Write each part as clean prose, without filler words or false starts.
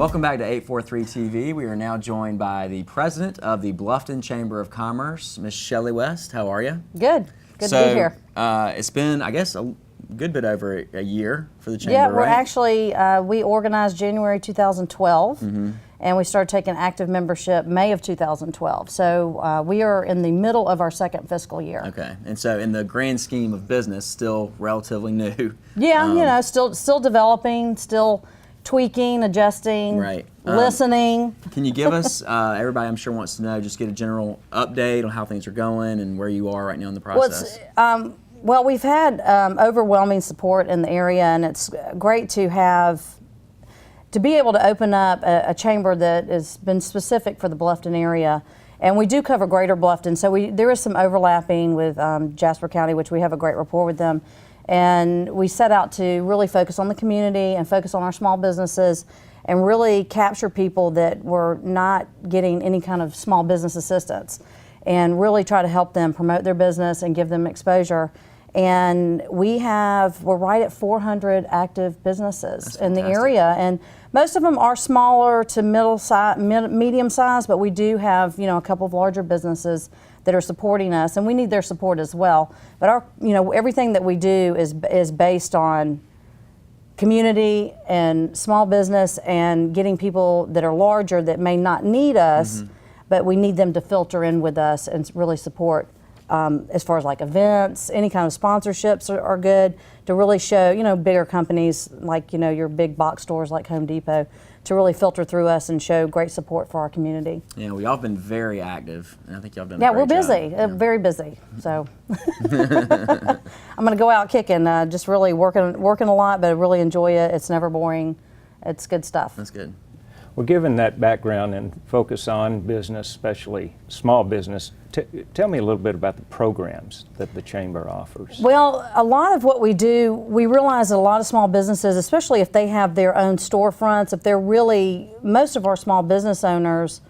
Welcome back to 843 TV. We are now joined by the president of the Bluffton Chamber of Commerce, Ms. Shellie West. How are you? Good. Good to be here. It's been, I guess, a good bit over a year for the chamber, yeah, right? we're actually, we organized January 2012, and we started taking active membership May of 2012. So we are in the middle of our second fiscal year. Okay, and so in the grand scheme of business, still relatively new. Yeah, you know, still developing, still tweaking, adjusting, right. Listening. Can you give us, everybody I'm sure wants to know, just get a general update on how things are going and where you are right now in the process? Well, we've had overwhelming support in the area, and it's great to be able to open up a chamber that has been specific for the Bluffton area. And we do cover Greater Bluffton, so there is some overlapping with Jasper County, which we have a great rapport with them. And we set out to really focus on the community and focus on our small businesses and really capture people that were not getting any kind of small business assistance and really try to help them promote their business and give them exposure. And we're right at 400 active businesses in the area, and most of them are smaller to medium size, but we do have, you know, a couple of larger businesses that are supporting us, and we need their support as well. But everything that we do is based on community and small business and getting people that are larger that may not need us, but we need them to filter in with us and really support. As far as like events, any kind of sponsorships are good to really show, you know, bigger companies like, you know, your big box stores like Home Depot to really filter through us and show great support for our community. Yeah, we all been very active, and I think y'all done a great we're busy, job. Yeah. Very busy. So I'm going to go out kicking, just really working a lot, but I really enjoy it. It's never boring. It's good stuff. That's good. Well, given that background and focus on business, especially small business, tell me a little bit about the programs that the Chamber offers. Well, a lot of what we do, we realize that a lot of small businesses, especially if they have their own storefronts, most of our small business owners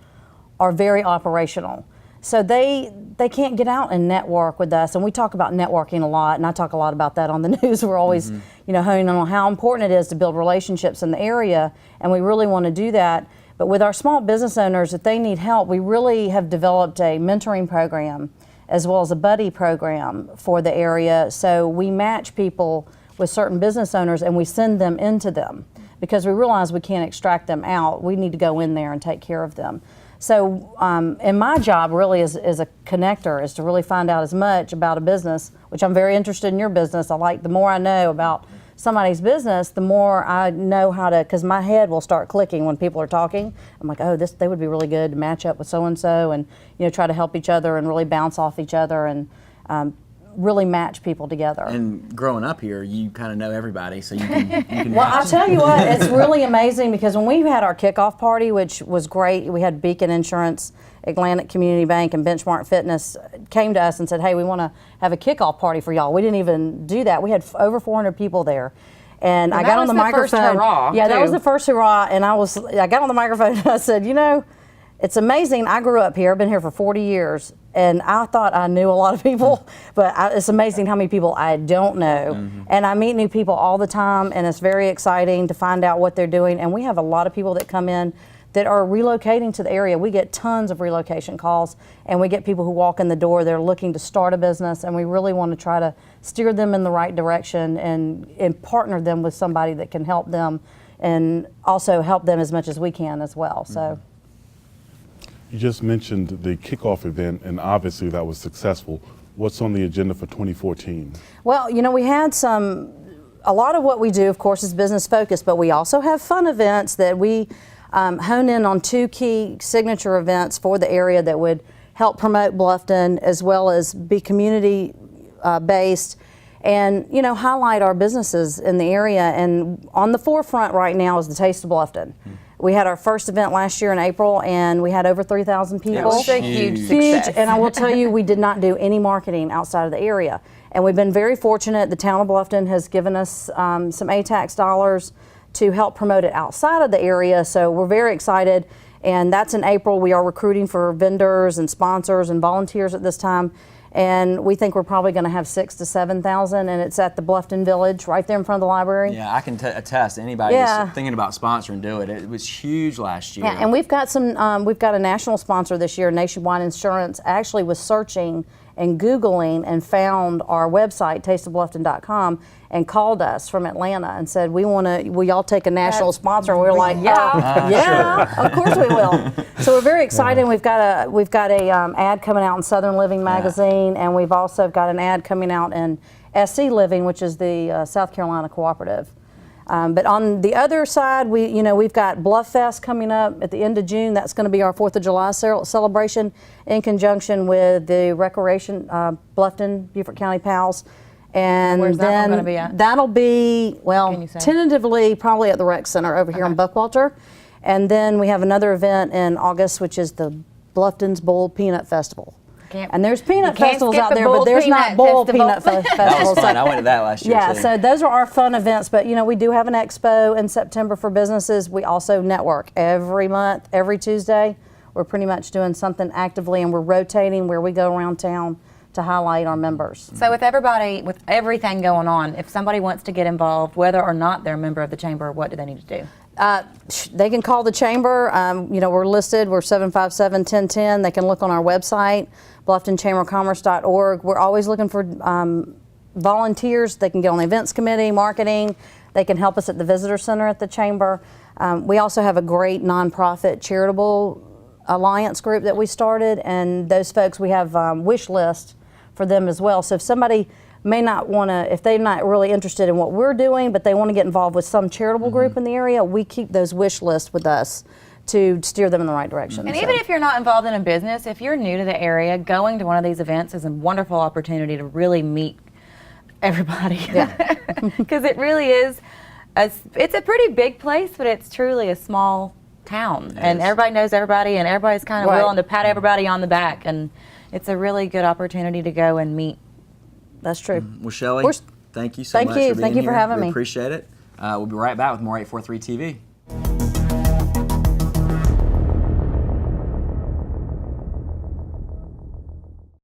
are very operational. So they can't get out and network with us, and we talk about networking a lot, and I talk a lot about that on the news. We're always, you know, honing on how important it is to build relationships in the area, and we really want to do that. But with our small business owners, if they need help, we really have developed a mentoring program as well as a buddy program for the area. So we match people with certain business owners and we send them into them because we realize we can't extract them out. We need to go in there and take care of them. So, and my job really as a connector is to really find out as much about a business, which I'm very interested in your business. The more I know about somebody's business, the more I know how to, because my head will start clicking when people are talking. I'm like, oh, they would be really good to match up with so-and-so and, you know, try to help each other and really bounce off each other and really match people together. And growing up here, you kind of know everybody, so you can Well, I'll tell you what, it's really amazing because when we had our kickoff party, which was great, we had Beacon Insurance, Atlantic Community Bank, and Benchmark Fitness came to us and said, hey, we want to have a kickoff party for y'all. We didn't even do that. We had over 400 people there. And I got on the microphone. First hurrah, yeah, that was the first hurrah, and I got on the microphone and I said, you know, it's amazing. I grew up here. I've been here for 40 years, and I thought I knew a lot of people, but it's amazing how many people I don't know. And I meet new people all the time, and it's very exciting to find out what they're doing. And we have a lot of people that come in that are relocating to the area. We get tons of relocation calls, and we get people who walk in the door. They're looking to start a business, and we really want to try to steer them in the right direction and partner them with somebody that can help them and also help them as much as we can as well. So. You just mentioned the kickoff event, and obviously that was successful. What's on the agenda for 2014? Well, you know, we had a lot of what we do, of course, is business focused, but we also have fun events that we hone in on two key signature events for the area that would help promote Bluffton as well as be community based and, you know, highlight our businesses in the area. And on the forefront right now is the Taste of Bluffton. We had our first event last year in April, and we had over 3,000 people. It was a huge success. And I will tell you, we did not do any marketing outside of the area. And we've been very fortunate. The town of Bluffton has given us some ATAX dollars to help promote it outside of the area. So we're very excited. And that's in April. We are recruiting for vendors and sponsors and volunteers at this time. And we think we're probably going to have 6,000 to 7,000, and it's at the Bluffton Village, right there in front of the library. Yeah, I can attest. Anybody Yeah. that's thinking about sponsoring, do it. It was huge last year. Yeah, and we've got some. We've got a national sponsor this year, Nationwide Insurance. Actually, was searching and Googling and found our website, tasteofbluffton.com, and called us from Atlanta and said, will y'all take a national sponsor? And we were like, yeah, of course we will. So we're very excited. We've got a ad coming out in Southern Living magazine, and we've also got an ad coming out in SC Living, which is the South Carolina Cooperative. But on the other side, we've got Bluff Fest coming up at the end of June. That's going to be our 4th of July celebration in conjunction with the Recreation Bluffton, Beaufort County Pals. And where's that then one gonna be at? That'll be, well, Can you say? tentatively probably at the Rec Center over here in Buckwater. And then we have another event in August, which is the Bluffton's Bowl Peanut Festival. And there's peanut festivals out there, but there's not bowl peanut That festivals. was fun. I went to that last year, Yeah, too. so those are our fun events, but we do have an expo in September for businesses. We also network every month, every Tuesday. We're pretty much doing something actively, and we're rotating where we go around town to highlight our members. So with everything going on, if somebody wants to get involved, whether or not they're a member of the chamber, what do they need to do? They can call the chamber. We're listed. We're 757-1010. They can look on our website, BlufftonChamberOfCommerce.org. We're always looking for volunteers. They can get on the events committee, marketing. They can help us at the visitor center at the chamber. We also have a great nonprofit charitable alliance group that we started, and those folks, we have wish list for them as well. So if somebody may not want to, if they're not really interested in what we're doing, but they want to get involved with some charitable group in the area, we keep those wish lists with us to steer them in the right direction. And even if you're not involved in a business, if you're new to the area, going to one of these events is a wonderful opportunity to really meet everybody. Because it really is, it's a pretty big place, but it's truly a small town. And everybody knows everybody, and everybody's kind of willing to pat everybody on the back. And it's a really good opportunity to go and meet. That's true. Well, Shellie, thank you so much for being here. Thank you for having me. We appreciate it. We'll be right back with more 843 TV.